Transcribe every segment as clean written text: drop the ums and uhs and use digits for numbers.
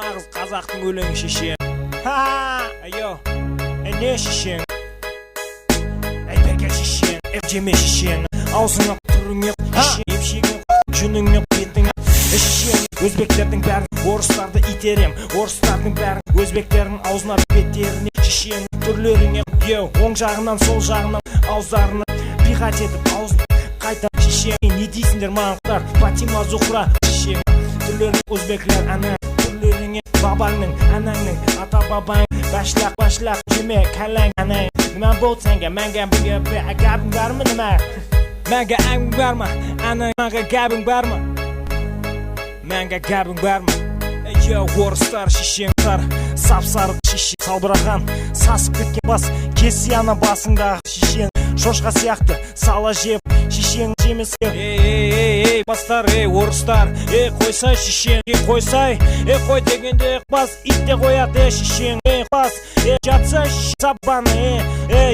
Nağız қазақтың өлеңі шешен. Айо, не шешен? Бекер шешен, жеме шешен. Аузыңа түріңе шешен, емшегің жүніңе бетіңе шешен. Өзбектердің бәрін орыстарды итерем, орыстардың бәрін өзбектердің аузына беттеріне шешен. Түрлеріңе оң жағынан сол жағынан ауыздарына пихать етіп аузын қайта шешен. Не дейсіңдер маңықтар, Фатима Зухра шешен. Түрлерің өзбеклер әні, түрлеріңе бабаңның, әнәңнің, ата бабаң башлақ жеме кәләң әнәң. Нема болды сәнге, мәңге бүге гәбің бар ма нема? Мәңге әңгің бар ма? Әнәң мәңге гәбің бар ма? Мәңге гәбің бар ма? Орыстар шешеңдер сап-сарық шешен, салбыраған сасып кеткен бас, кесияны басыңдағы шешен. Шошқа сияқты сала жеп шешен жемесе. Ей бастар, орыстар, қойсай шешен, қойсай, қой дегенде бас, ит те қояды шешен. Бас, жатса сабаны,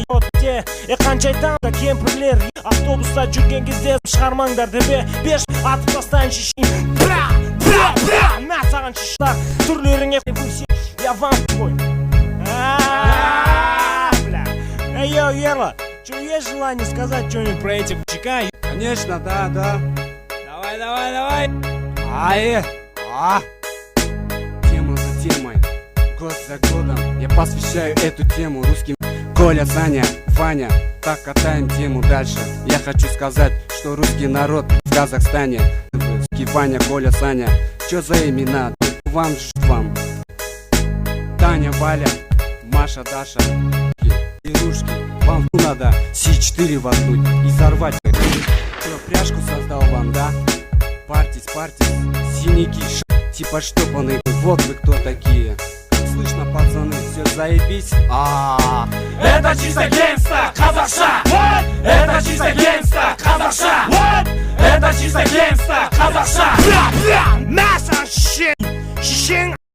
отте, қаншайтан да кемпірлер автобуста жүрген кезде шығармаңдар деп беш атып тастайын шешен. Мә саған шештар, түрлеріңе я вам твой. Йо, Ерла, что есть желание сказать что-нибудь про этих мужика? Конечно, да. Давай. Тема за темой, год за годом я посвящаю эту тему русским. Коля, Саня, Ваня, так катаем тему дальше. Я хочу сказать, что русский народ в Казахстане. Ваня, Коля, Саня, чё за имена? Вам. Таня, Валя, Маша, Даша, Ирушки. Вам надо С4 воткнуть и взорвать. Кто пряжку создал вам, да? Партис, синяки, типа штопанные. Вот вы кто такие. Слышно, пацаны, все заебись. Это чисто геймста, казахша. Это чисто геймста, казахша. Это чисто геймста, казахша. Мясо шешен